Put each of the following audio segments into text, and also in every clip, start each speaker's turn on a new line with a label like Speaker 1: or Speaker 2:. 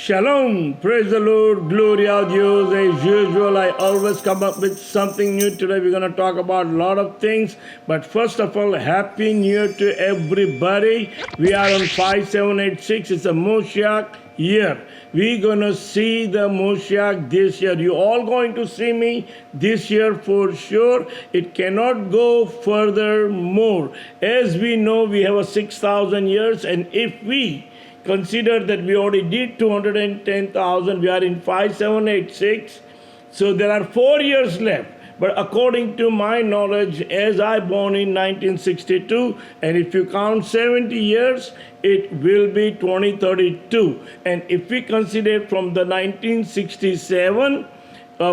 Speaker 1: Shalom, praise the Lord, gloria a Dios. As usual, I always come up with something new. Today we're going to talk about a lot of things. But first of all, Happy New Year to everybody. We are on 5786. It's a Moshiach year. We're going to see the Moshiach this year. You're all going to see me this year for sure. It cannot go further more. As we know, we have a 6,000 years, and if we consider that we already did 210,000. We are in 5786. So there are 4 years left. But according to my knowledge, as I born in 1962, and if you count 70 years, it will be 2032. And if we consider from the 1967,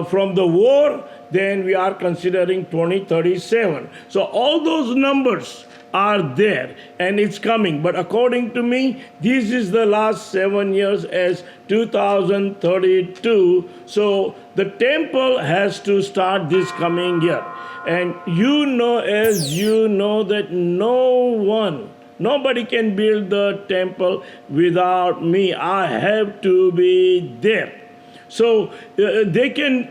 Speaker 1: from the war, then we are considering 2037. So all those numbers are there and it's coming. But according to me, this is the last 7 years as 2032. So the temple has to start this coming year. And as you know that nobody can build the temple without me. I have to be there. So they can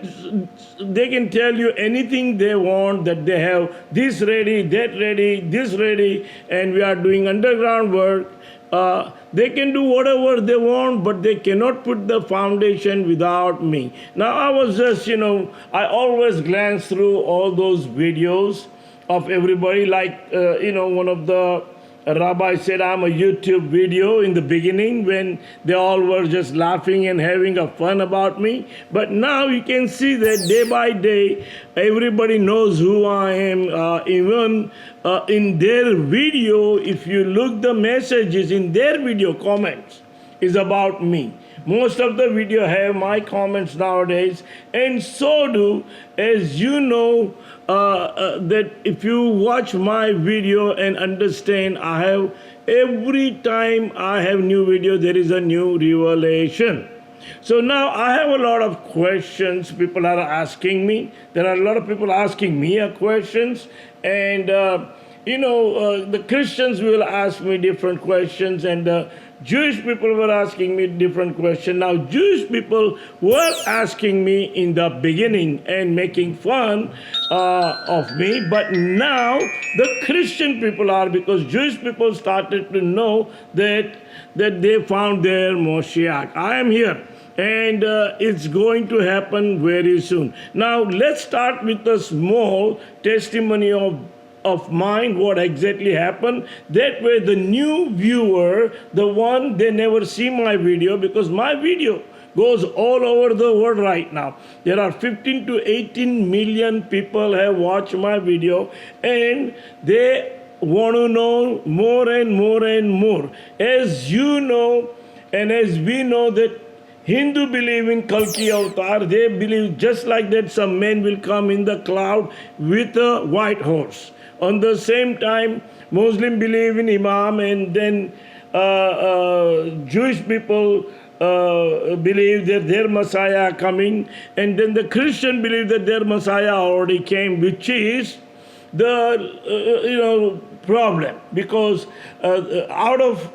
Speaker 1: tell you anything they want, that they have this ready, that ready, this ready, and we are doing underground work. They can do whatever they want, but they cannot put the foundation without me. Now I was just, I always glance through all those videos of everybody, like, one of the rabbi said I'm a YouTube video in the beginning when they all were just laughing and having a fun about me. But now you can see that day by day, everybody knows who I am. Even in their video, if you look the messages in their video comments, is about me. Most of the video have my comments nowadays, and so do, as you know, that if you watch my video and understand, every time I have new video, there is a new revelation. So now I have a lot of questions people are asking me. There are a lot of people asking me questions, and the Christians will ask me different questions, and Jewish people were asking me different questions. Now, Jewish people were asking me in the beginning and making fun of me, but now the Christian people are, because Jewish people started to know that they found their Moshiach. I am here, and it's going to happen very soon. Now, let's start with a small testimony of mine, what exactly happened. That way the new viewer, the one, they never see my video, because my video goes all over the world right now. There are 15 to 18 million people have watched my video, and they want to know more and more and more. As you know, and as we know that Hindu believe in Kalki Avatar. They believe just like that some men will come in the cloud with a white horse. On the same time, Muslim believe in Imam, and then Jewish people believe that their Messiah coming, and then the Christian believe that their Messiah already came, which is the problem, because out of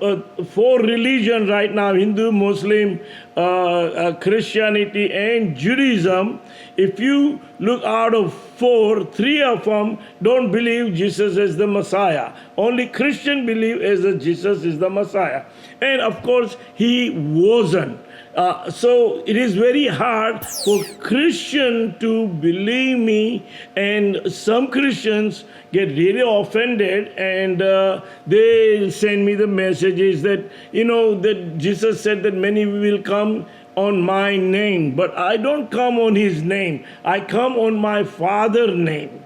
Speaker 1: 4 religions right now, Hindu, Muslim, Christianity, and Judaism, if you look out of 4, 3 of them don't believe Jesus is the Messiah. Only Christian believe as Jesus is the Messiah. And of course, he wasn't. So it is very hard for Christian to believe me, and some Christians get really offended, and they send me the messages that, that Jesus said that many will come on my name, but I don't come on his name. I come on my Father's name.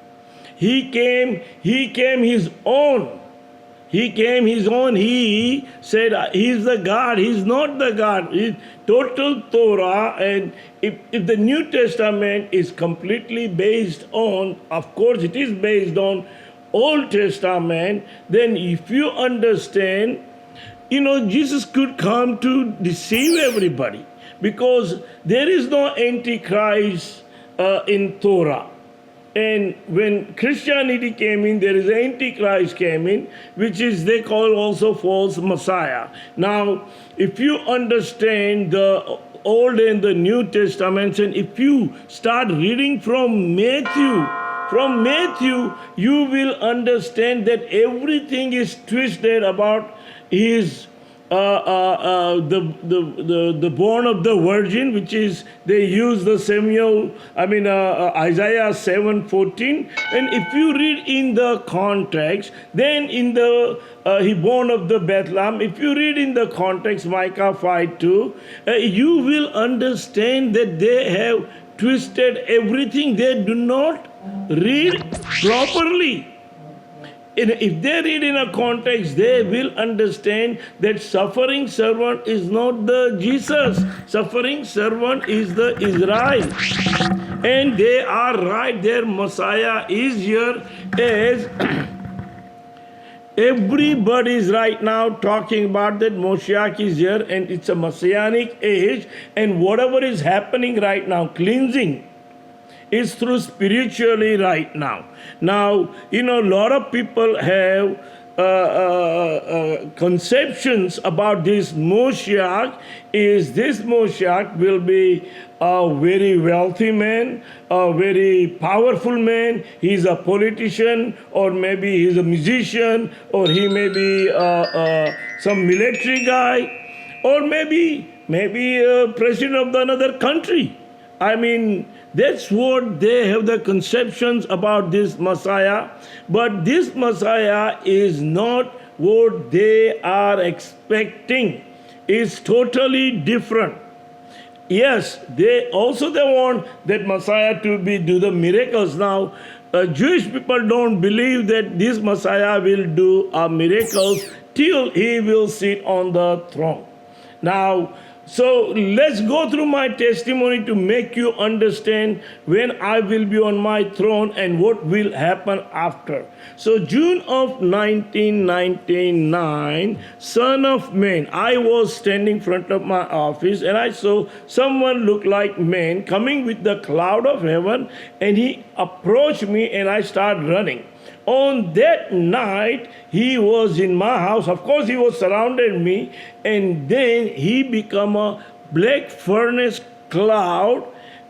Speaker 1: He came his own. He came his own. He said he's the God. He's not the God. He's total Torah. And if the New Testament is completely based on, of course it is based on Old Testament, then if you understand, Jesus could come to deceive everybody, because there is no Antichrist in Torah. And when Christianity came in, there is Antichrist came in, which is they call also false Messiah. Now, if you understand the Old and the New Testaments, and if you start reading from Matthew, you will understand that everything is twisted about his the born of the virgin, which is they use the Isaiah 7:14, and if you read in the context, then in the he born of the Bethlehem, if you read in the context Micah 5:2, you will understand that they have twisted everything. They do not read properly. If they read in a context, they will understand that suffering servant is not the Jesus. Suffering servant is the Israel. And they are right. Their Messiah is here, as everybody is right now talking about that Moshiach is here, and it's a messianic age, and whatever is happening right now, cleansing, is through spiritually right now. Now, a lot of people have conceptions about this Moshiach. This Moshiach will be a very wealthy man, a very powerful man. He's a politician, or maybe he's a musician, or he may be some military guy, or maybe a president of another country. That's what they have the conceptions about this Messiah. But this Messiah is not what they are expecting. It's totally different. Yes, they want that Messiah to do the miracles. Now, Jewish people don't believe that this Messiah will do miracles till he will sit on the throne. Now, so let's go through my testimony to make you understand when I will be on my throne and what will happen after. So June of 1999, Son of Man, I was standing in front of my office and I saw someone look like man coming with the cloud of heaven, and he approached me and I started running. On that night, he was in my house. Of course, he was surrounded me, and then he become a black furnace cloud,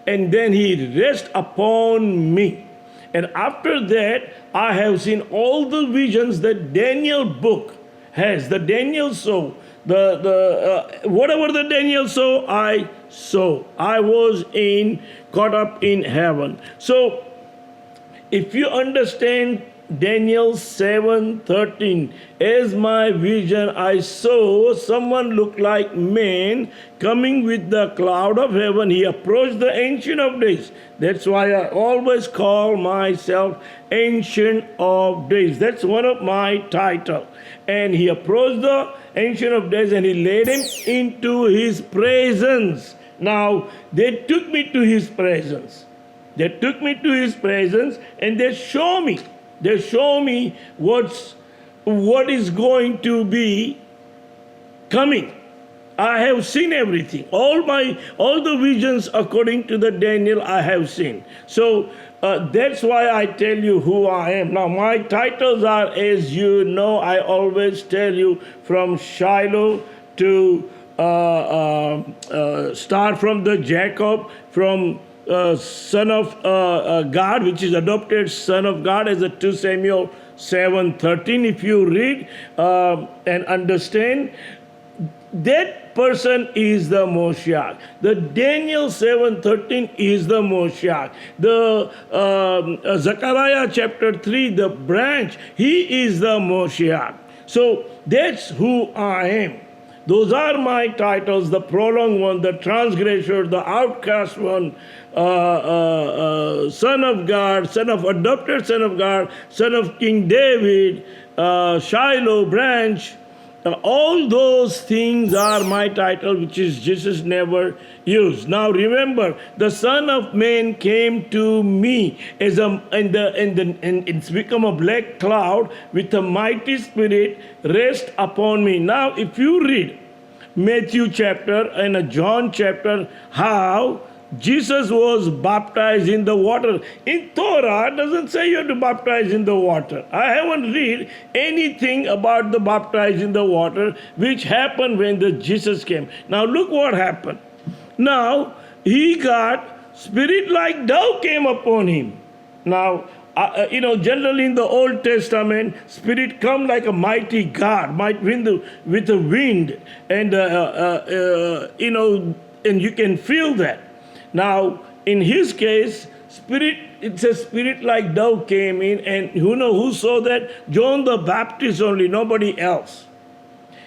Speaker 1: and then he rest upon me. And after that, I have seen all the visions that Daniel book has. The Daniel saw, whatever the Daniel saw, I saw. I was caught up in heaven. So, if you understand Daniel 7:13, as my vision I saw someone look like man coming with the cloud of heaven. He approached the Ancient of Days. That's why I always call myself Ancient of Days. That's one of my titles. And he approached the Ancient of Days and he led him into his presence. Now, they took me to his presence. And they show me what is going to be coming. I have seen everything. All the visions according to the Daniel I have seen. So that's why I tell you who I am. Now my titles are, as you know, I always tell you, from Shiloh to start from the Jacob, from Son of God, which is adopted Son of God, as a 2 Samuel 7:13. If you read and understand, that person is the Moshiach. The Daniel 7:13 is the Moshiach. The Zechariah chapter 3, the branch, he is the Moshiach. So that's who I am. Those are my titles: the prolonged one, the transgressor, the outcast one, Son of God, Son of adopted Son of God, Son of King David, Shiloh branch. All those things are my title, which is Jesus never used. Now remember, the Son of Man came to me as and it's become a black cloud with a mighty spirit rest upon me. Now, if you read Matthew chapter and John chapter, how Jesus was baptized in the water. In Torah, it doesn't say you have to baptize in the water. I haven't read anything about the baptized in the water, which happened when the Jesus came. Now look what happened. Now he got spirit like dove came upon him. Now, generally in the Old Testament, spirit come like a mighty God, with the wind, and and you can feel that. Now, in his case, it says spirit like dove came in, and who saw that? John the Baptist only, nobody else.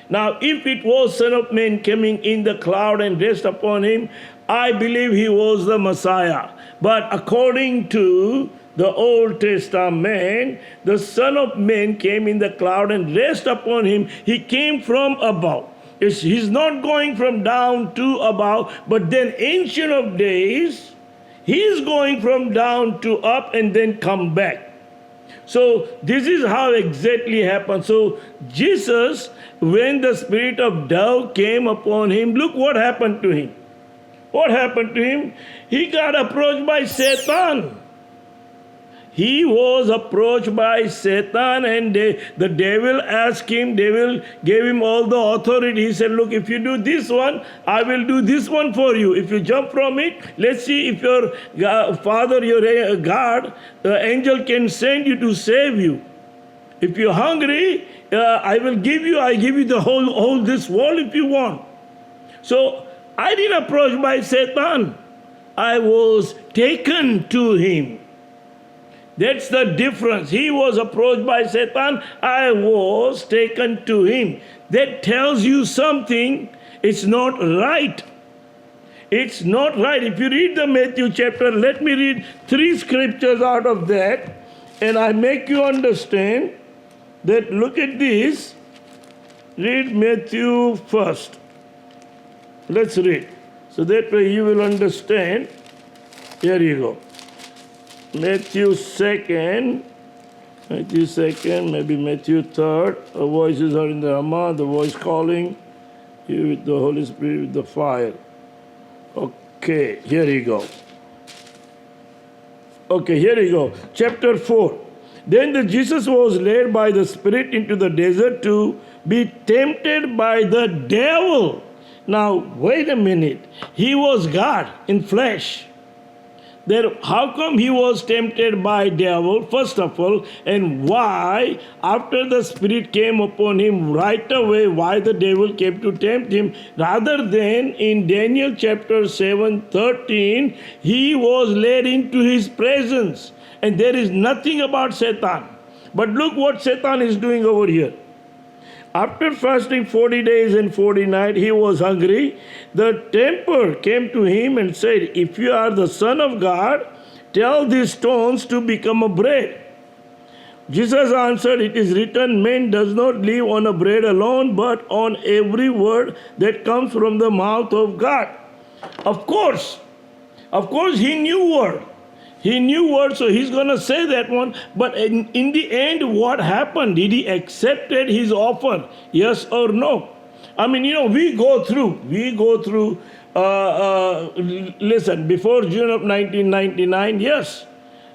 Speaker 1: Now, if it was Son of Man coming in the cloud and rest upon him, I believe he was the Messiah. But according to the Old Testament, the Son of Man came in the cloud and rest upon him. He came from above. He's not going from down to above, but then Ancient of Days, he's going from down to up and then come back. So this is how exactly happened. So Jesus, when the spirit of dove came upon him, look what happened to him. What happened to him? He got approached by Satan. He was approached by Satan, and the devil asked him, devil gave him all the authority. He said, look, if you do this one, I will do this one for you. If you jump from it, let's see if your father, your God, the angel can send you to save you. If you're hungry, I give you the whole this world if you want. So I didn't approach by Satan. I was taken to him. That's the difference. He was approached by Satan. I was taken to him. That tells you something. It's not right. It's not right. If you read the Matthew chapter, let me read 3 scriptures out of that, and I make you understand that. Look at this. Read Matthew first. Let's read. So that way you will understand. Here you go. Matthew 2nd, maybe Matthew 3rd. The voices are in the Rama, the voice calling you with the Holy Spirit, with the fire. Okay, here you go. Chapter 4. Then Jesus was led by the Spirit into the desert to be tempted by the devil. Now, wait a minute. He was God in flesh. How come he was tempted by devil, first of all, and why, after the Spirit came upon him right away, why the devil came to tempt him, rather than in Daniel chapter 7:13, he was led into his presence. And there is nothing about Satan. But look what Satan is doing over here. After fasting 40 days and 40 nights, he was hungry. The tempter came to him and said, if you are the Son of God, tell these stones to become a bread. Jesus answered, it is written, man does not live on a bread alone, but on every word that comes from the mouth of God. Of course, he knew word. He knew word, so he's going to say that one. But in the end, what happened? Did he accept his offer? Yes or no? I mean, we go through, listen, before June of 1999, yes,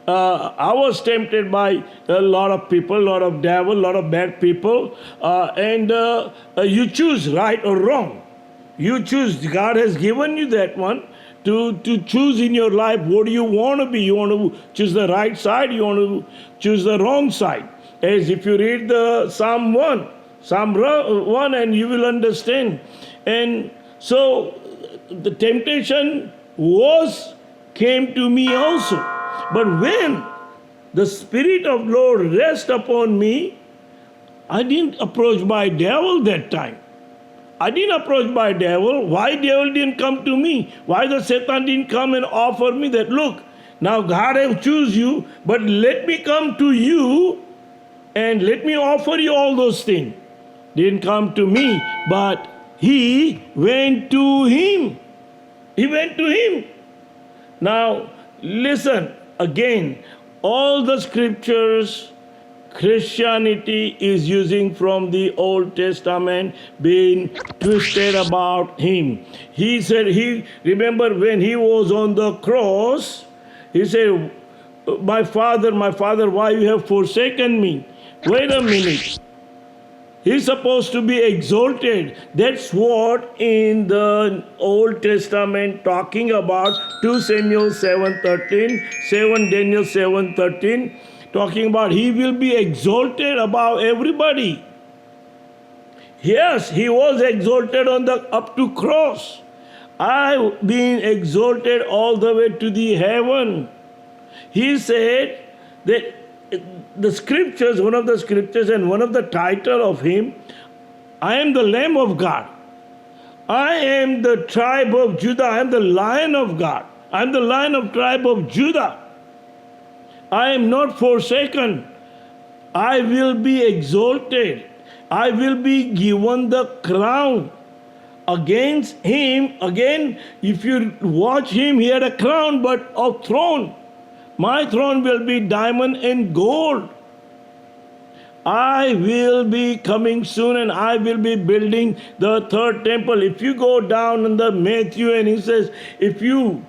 Speaker 1: I was tempted by a lot of people, a lot of devil, a lot of bad people, and you choose right or wrong. You choose. God has given you that one. To choose in your life, what do you want to be? You want to choose the right side, you want to choose the wrong side. As if you read the Psalm 1, and you will understand. And so the temptation came to me also. But when the Spirit of Lord rests upon me, I didn't approach by devil that time. I didn't approach by devil. Why devil didn't come to me? Why the Satan didn't come and offer me that, look, now God have choose you, but let me come to you and let me offer you all those things. Didn't come to me, but he went to him. He went to him. Now, listen, again, all the scriptures Christianity is using from the Old Testament, being twisted about him. He said, remember when he was on the cross, he said, my father, why you have forsaken me? Wait a minute. He's supposed to be exalted. That's what in the Old Testament talking about 2 Samuel 7:13, 7 Daniel 7:13, talking about he will be exalted above everybody. Yes, he was exalted on the up to cross. I've been exalted all the way to the heaven. He said that the scriptures, one of the scriptures and one of the title of him, I am the Lamb of God. I am the tribe of Judah. I am the Lion of God. I am the Lion of tribe of Judah. I am not forsaken. I will be exalted. I will be given the crown. Against him, again, if you watch him, he had a crown but a throne. My throne will be diamond and gold. I will be coming soon and I will be building the third temple. If you go down in the Matthew and he says, if you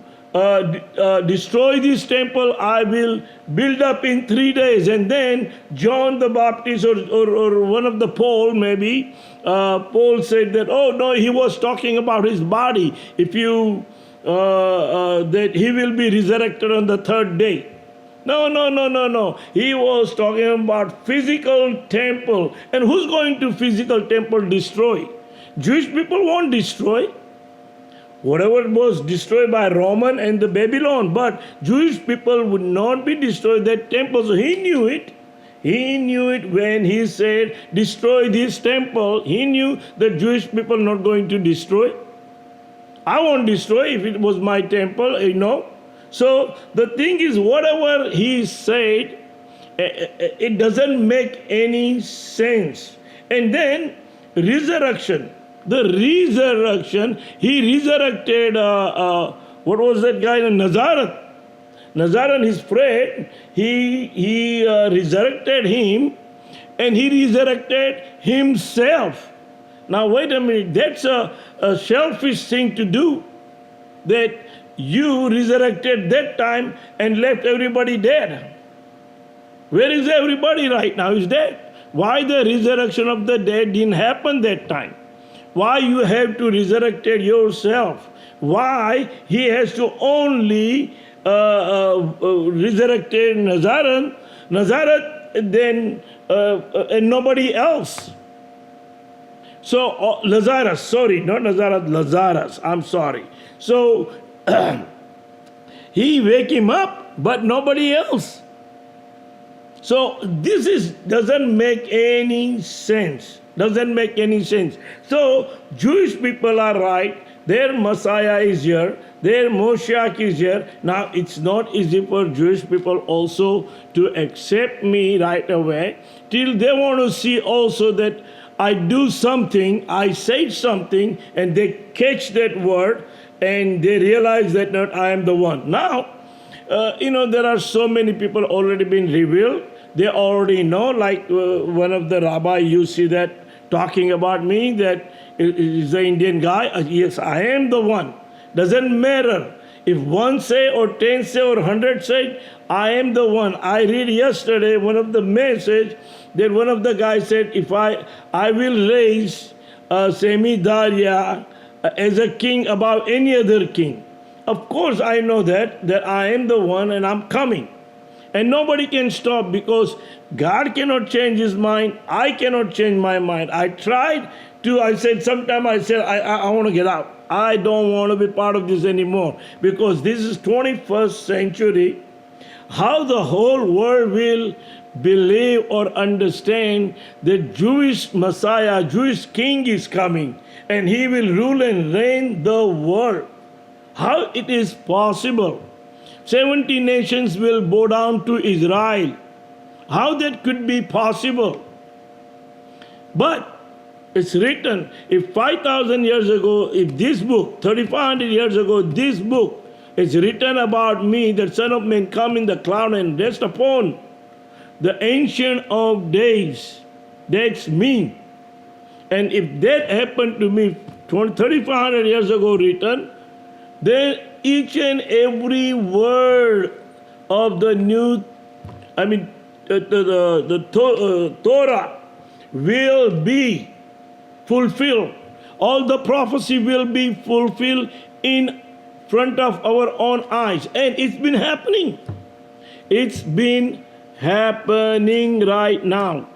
Speaker 1: destroy this temple, I will build up in 3 days. And then John the Baptist or one of the Paul maybe, Paul said that, oh no, he was talking about his body. If you that he will be resurrected on the third day. No. He was talking about physical temple. And who's going to physical temple destroy? Jewish people won't destroy. Whatever was destroyed by Roman and the Babylon. But Jewish people would not be destroyed that temple. So he knew it. He knew it when he said, destroy this temple. He knew that Jewish people not going to destroy. I won't destroy if it was my temple, So the thing is, whatever he said, it doesn't make any sense. And then resurrection. The resurrection, he resurrected, what was that guy in Nazareth? Nazareth, his friend, he resurrected him and he resurrected himself. Now wait a minute, that's a selfish thing to do. That you resurrected that time and left everybody dead. Where is everybody right now? Is dead. Why the resurrection of the dead didn't happen that time? Why you have to resurrect yourself? Why he has to only resurrected Nazareth, then and nobody else. So Lazarus, sorry, not Nazareth, Lazarus. I'm sorry. So he wake him up, but nobody else. So this doesn't make any sense. Doesn't make any sense. So Jewish people are right. Their Messiah is here. Their Moshiach is here. Now it's not easy for Jewish people also to accept me right away. Till they want to see also that I do something, I say something, and they catch that word and they realize that not I am the one. Now, there are so many people already been revealed. They already know, like one of the rabbi, you see that talking about me, that is the Indian guy. Yes, I am the one. Doesn't matter. If one say or 10 say or 100 say, I am the one. I read yesterday one of the message that one of the guys said, if I will raise Sammy Daria as a king above any other king. Of course I know that I am the one and I'm coming. And nobody can stop because God cannot change his mind. I cannot change my mind. I tried to, I said I want to get out. I don't want to be part of this anymore because this is 21st century. How the whole world will believe or understand that Jewish Messiah, Jewish King is coming and he will rule and reign the world. How it is possible? 70 nations will bow down to Israel. How that could be possible? But it's written, if 5,000 years ago, if this book, 3,500 years ago, this book is written about me, that Son of Man come in the cloud and rest upon the Ancient of Days. That's me. And if that happened to me 3,500 years ago written, then each and every word of the Torah will be fulfilled. All the prophecy will be fulfilled in front of our own eyes. And it's been happening. It's been happening right now.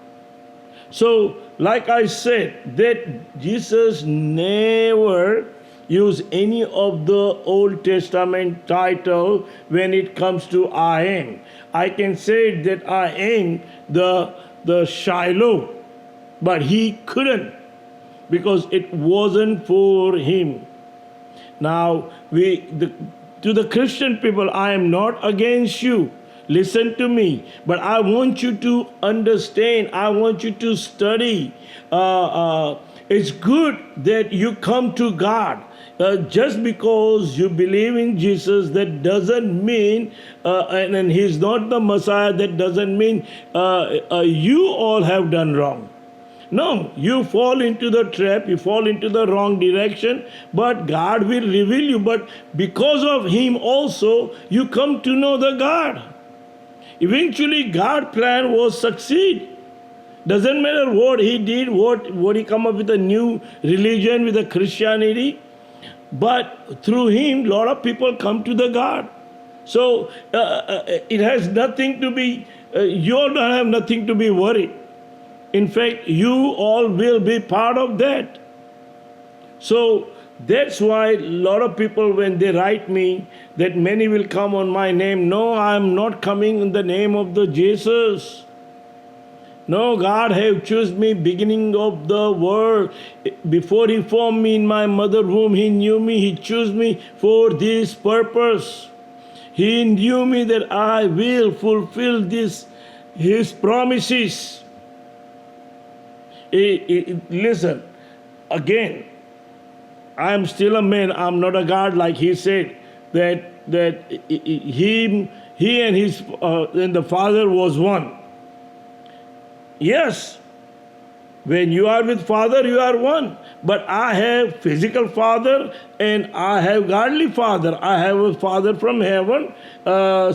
Speaker 1: So, like I said, that Jesus never used any of the Old Testament title when it comes to I am. I can say that I am the Shiloh, but he couldn't because it wasn't for him. Now, to the Christian people, I am not against you. Listen to me, but I want you to understand. I want you to study. It's good that you come to God. Just because you believe in Jesus, that doesn't mean, and He's not the Messiah, that doesn't mean you all have done wrong. No, you fall into the trap, you fall into the wrong direction, but God will reveal you. But because of Him also, you come to know the God. Eventually, God's plan was succeed. Doesn't matter what He did, what He come up with a new religion, with a Christianity, but through Him, a lot of people come to the God. So it has nothing to be, you all don't have nothing to be worried. In fact, you all will be part of that. So that's why a lot of people, when they write me, that many will come on my name. No, I am not coming in the name of the Jesus. No, God have chosen me beginning of the world. Before He formed me in my mother's womb, He knew me. He chose me for this purpose. He knew me that I will fulfill His promises. Listen, again, I am still a man. I am not a God, like He said that He and the Father was one. Yes, when you are with Father, you are one. But I have physical Father and I have godly Father. I have a Father from heaven,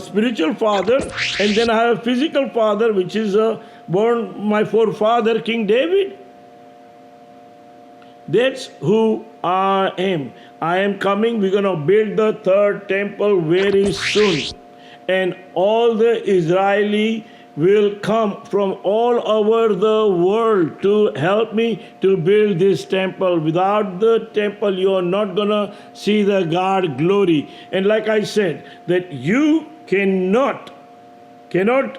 Speaker 1: spiritual Father, and then I have a physical Father, which is born my forefather, King David. That's who I am. I am coming. We're going to build the third temple very soon. And all the Israeli will come from all over the world to help me to build this temple. Without the temple, you are not going to see the God glory. And like I said, that you cannot can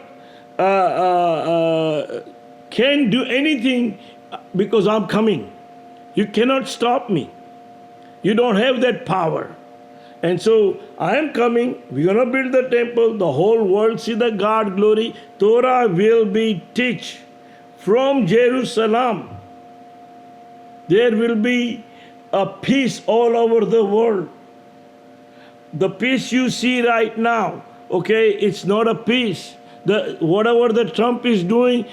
Speaker 1: do anything because I'm coming. You cannot stop me. You don't have that power. And so I am coming. We're going to build the temple. The whole world see the God glory. Torah will be teach from Jerusalem. There will be a peace all over the world. The peace you see right now, okay, it's not a peace. Whatever the Trump is doing,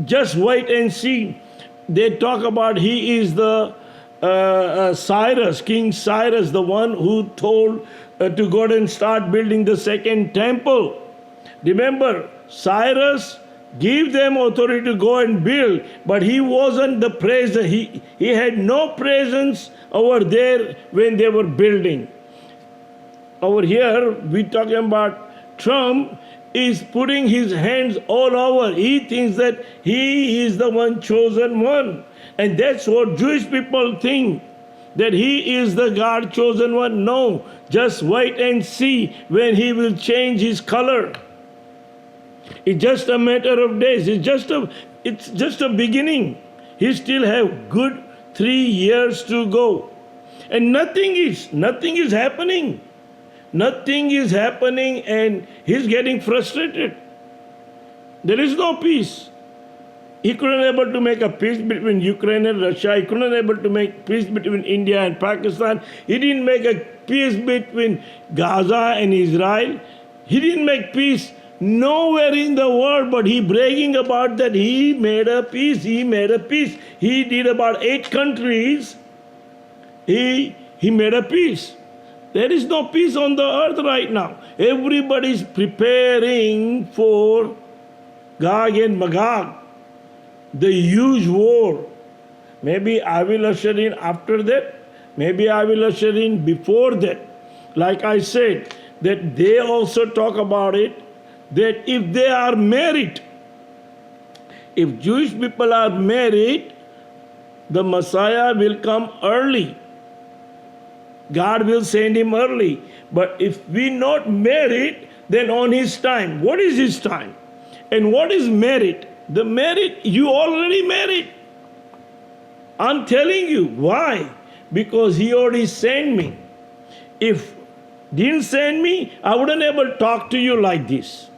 Speaker 1: just wait and see. They talk about he is the Cyrus, King Cyrus, the one who told to go and start building the second temple. Remember, Cyrus gave them authority to go and build, but he wasn't the presence. He had no presence over there when they were building. Over here, we're talking about Trump is putting his hands all over. He thinks that he is the one chosen one. And that's what Jewish people think, that he is the God chosen one. No, just wait and see when he will change his color. It's just a matter of days. It's just a beginning. He still have good 3 years to go. And nothing is happening. Nothing is happening, and he's getting frustrated. There is no peace. He couldn't able to make a peace between Ukraine and Russia. He couldn't able to make peace between India and Pakistan. He didn't make a peace between Gaza and Israel. He didn't make peace Nowhere in the world, but he bragging about that he made a peace. He made a peace. He did about 8 countries. He made a peace. There is no peace on the earth right now. Everybody is preparing for Gog and Magog, the huge war. Maybe I will usher in after that. Maybe I will usher in before that. Like I said, that they also talk about it, that if they are married, if Jewish people are married, the Messiah will come early. God will send him early. But if we not married, then on his time. What is his time? And what is married? The married, you already married. I'm telling you. Why? Because he already sent me. If didn't send me, I wouldn't able to talk to you like this.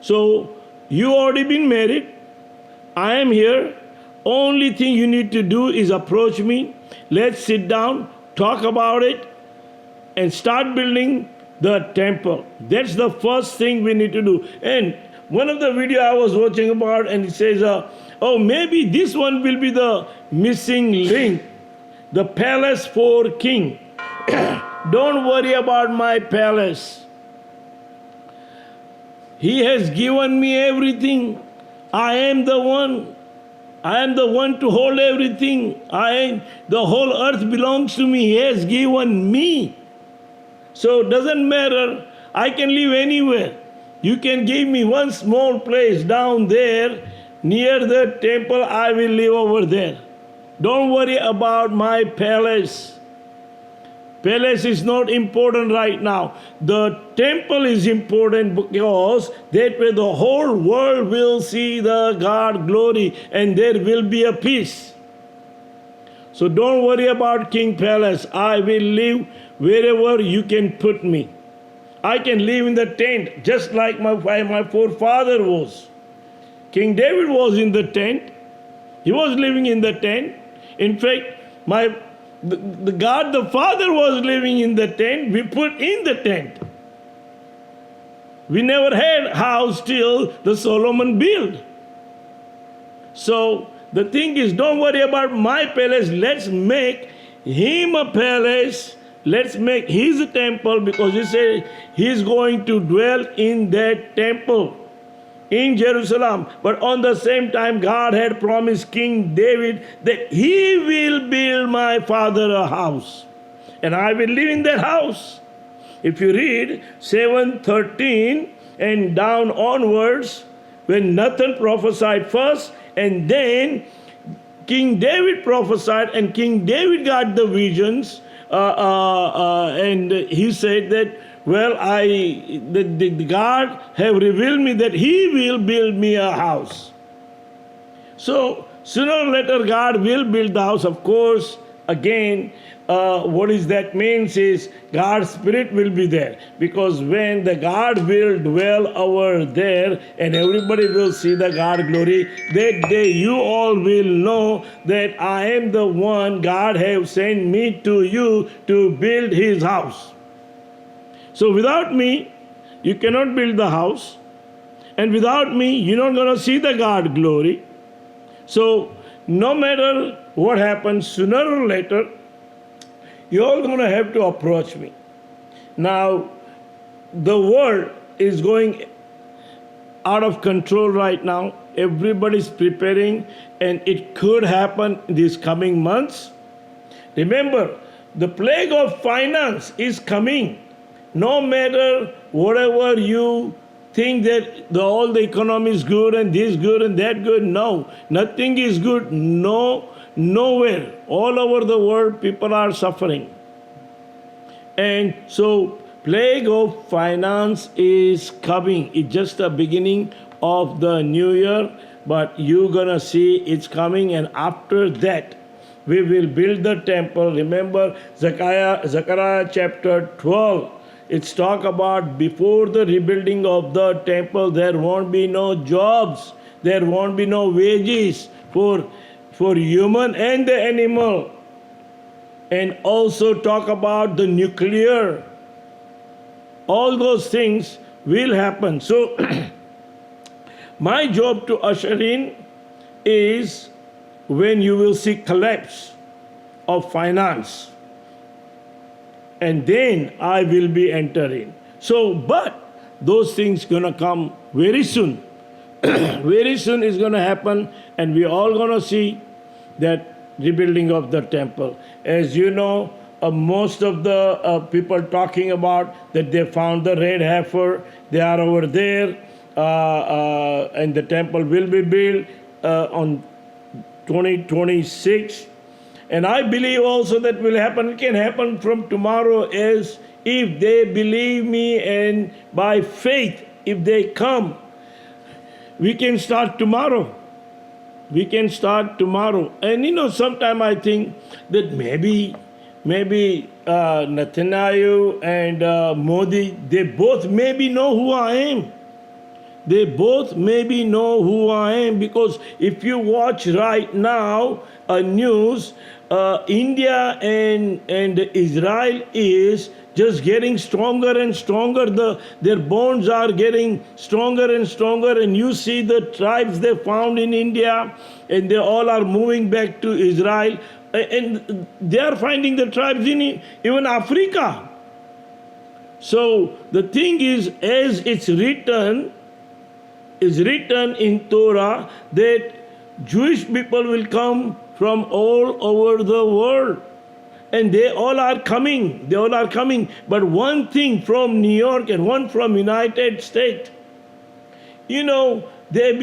Speaker 1: So you already been married. I am here. Only thing you need to do is approach me. Let's sit down, talk about it, and start building the temple. That's the first thing we need to do. And one of the video I was watching about, and it says, oh, maybe this one will be the missing link, the palace for king. Don't worry about my palace. He has given me everything. I am the one. I am the one to hold everything. The whole earth belongs to me. He has given me. So it doesn't matter. I can live anywhere. You can give me one small place down there near the temple. I will live over there. Don't worry about my palace. Palace is not important right now. The temple is important because that way the whole world will see the God glory and there will be a peace. So don't worry about King Palace. I will live wherever you can put me. I can live in the tent just like my forefather was. King David was in the tent. He was living in the tent. In fact, the God the Father was living in the tent. We put in the tent. We never had a house till the Solomon built. So the thing is, don't worry about my palace. Let's make him a palace. Let's make his temple, because he said he's going to dwell in that temple in Jerusalem. But on the same time, God had promised King David that he will build my father a house, and I will live in that house. If you read 7:13 and down onwards, when Nathan prophesied first, and then King David prophesied, and King David got the visions, and he said that, well, the God have revealed me that he will build me a house. So sooner or later God will build the house. Of course, again, what is that means is God's spirit will be there. Because when the God will dwell over there and everybody will see the God glory, that day you all will know that I am the one God have sent me to you to build his house. So without me, you cannot build the house. And without me, you're not going to see the God glory. So no matter what happens, sooner or later, you're all going to have to approach me. Now, the world is going out of control right now. Everybody's preparing, and it could happen these coming months. Remember, the plague of finance is coming. No matter whatever you think that all the economy is good and this good and that good, no, nothing is good. No. Nowhere, all over the world, people are suffering. And so, plague of finance is coming. It's just the beginning of the new year, but you're going to see it's coming. And after that, we will build the temple. Remember, Zechariah chapter 12. It's talk about before the rebuilding of the temple, there won't be no jobs. There won't be no wages for human and the animal. And also talk about the nuclear. All those things will happen. So my job to usher in is when you will see collapse of finance, and then I will be entering. So, but those things gonna come very soon. Very soon is gonna happen, and we all gonna see that rebuilding of the temple. As you know, most of the people talking about that they found the red heifer, they are over there, and the temple will be built on 2026. And I believe also that will happen. It can happen from tomorrow, as if they believe me and by faith, if they come, we can start tomorrow. We can start tomorrow. And sometime I think that maybe Netanyahu and Modi, they both maybe know who I am. They both maybe know who I am, because if you watch right now news, India and Israel is just getting stronger and stronger. Their bonds are getting stronger and stronger, and you see the tribes they found in India, and they all are moving back to Israel, and they are finding the tribes in even Africa. So the thing is, as it's written in Torah, that Jewish people will come from all over the world. And they all are coming. They all are coming. But one thing from New York and one from United States, they've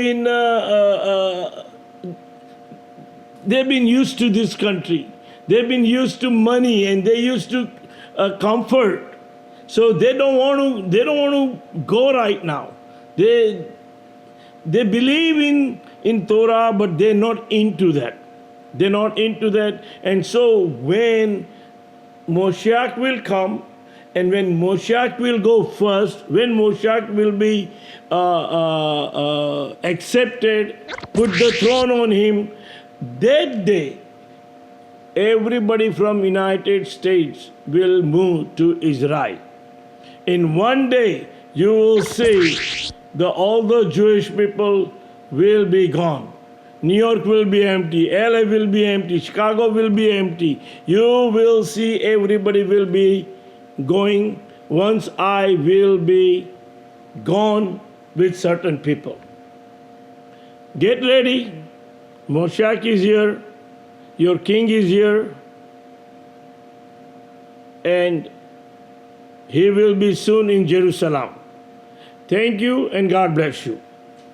Speaker 1: been used to this country. They've been used to money, and they used to comfort. So they don't want to go right now. They believe in Torah, but they're not into that. They're not into that. And so when Moshiach will come, and when Moshiach will go first, when Moshiach will be accepted, put the throne on him, that day, everybody from United States will move to Israel. In one day, you will see all the Jewish people will be gone. New York will be empty, LA will be empty, Chicago will be empty. You will see everybody will be going once I will be gone with certain people. Get ready. Moshiach is here. Your king is here. And he will be soon in Jerusalem. Thank you, and God bless you.